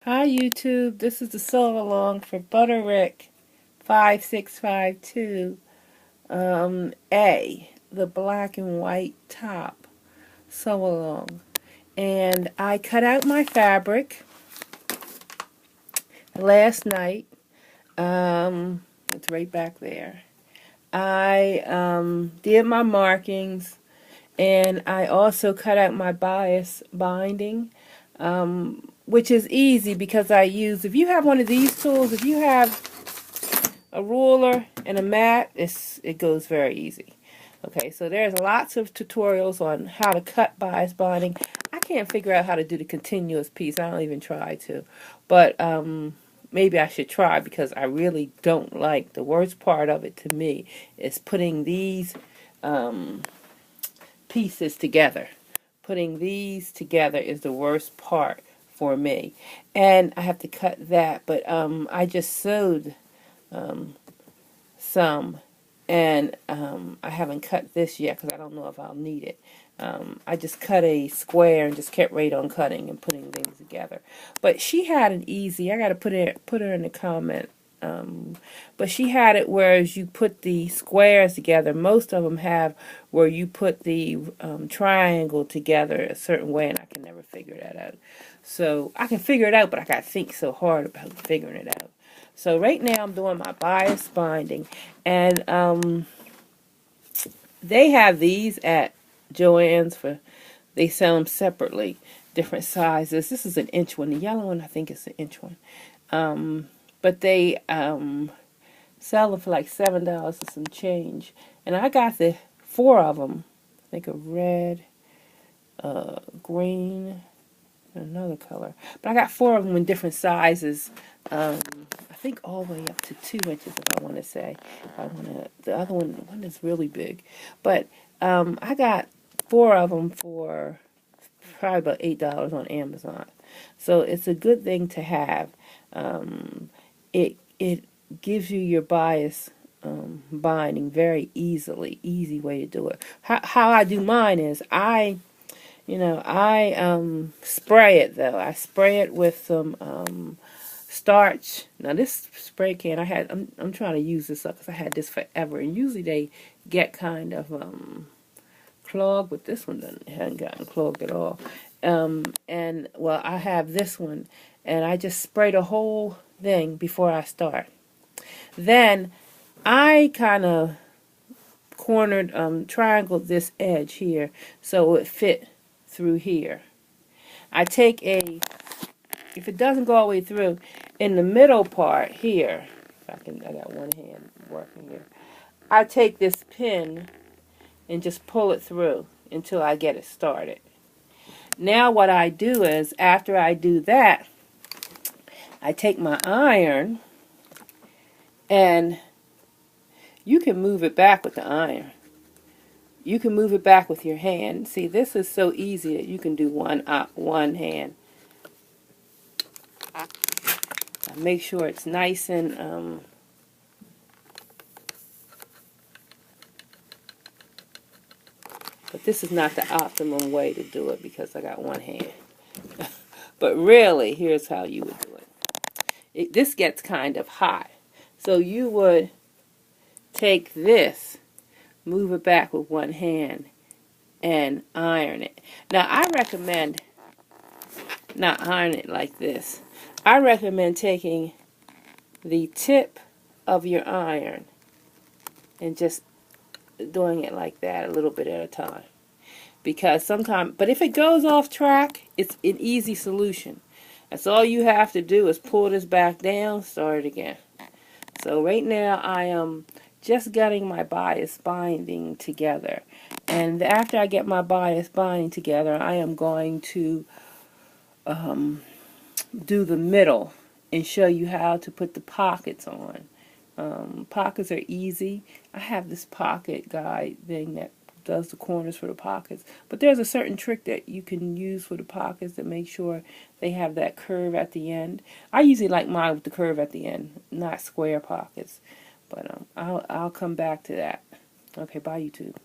Hi YouTube, this is the sew along for Butterick 5652 A, the black and white top sew along. And I cut out my fabric last night. It's right back there. I did my markings, and I also cut out my bias binding. Which is easy because if you have one of these tools, if you have a ruler and a mat, it goes very easy. Okay, so there's lots of tutorials on how to cut bias binding. I can't figure out how to do the continuous piece. I don't even try to. But maybe I should try because I really don't like, the worst part of it to me is putting these pieces together. Putting these together is the worst part for me. And I have to cut that, but I just sewed some, and I haven't cut this yet because I don't know if I'll need it. I just cut a square and just kept right on cutting and putting things together. But she had it easy. I got to put her in the comment. But she had it whereas you put the squares together. Most of them have where you put the triangle together a certain way, and I can never figure that out. So I can figure it out, but I got to think so hard about figuring it out. So right now I'm doing my bias binding, and they have these at Joann's they sell them separately, different sizes. This is an inch one. The yellow one I think is an inch one. But they sell them for like $7 and some change. And I got the 4 of them. I think a red, green, and another color. But I got 4 of them in different sizes. I think all the way up to 2 inches, if I want to say. The other one is really big. But I got 4 of them for probably about $8 on Amazon. So it's a good thing to have. It gives you your bias binding very easily. Easy way to do it. How I do mine is I spray it though. I spray it with some starch. Now this spray can I'm trying to use this up because I had this forever, and usually they get kind of clogged, but this one hasn't gotten clogged at all. And well, I have this one, and I just spray the whole thing before I start. Then I kind of triangled this edge here so it fit through here. I take if it doesn't go all the way through, in the middle part here, I got one hand working here. I take this pin and just pull it through until I get it started. Now what I do is, after I do that, I take my iron, and you can move it back with the iron. You can move it back with your hand. See, this is so easy that you can do one hand. Make sure it's nice and but this is not the optimum way to do it because I got one hand. But really, here's how you would do it. This gets kind of hot. So you would take this, move it back with one hand, and iron it. Now, I recommend not iron it like this. I recommend taking the tip of your iron and just doing it like that a little bit at a time. Because sometimes, but if it goes off track, it's an easy solution. That's all you have to do is pull this back down, start it again. So right now I am just getting my bias binding together. And after I get my bias binding together, I am going to do the middle and show you how to put the pockets on. Pockets are easy. I have this pocket guide thing that does the corners for the pockets, but there's a certain trick that you can use for the pockets to make sure they have that curve at the end. I usually like mine with the curve at the end, not square pockets, but I'll come back to that. Okay, bye YouTube.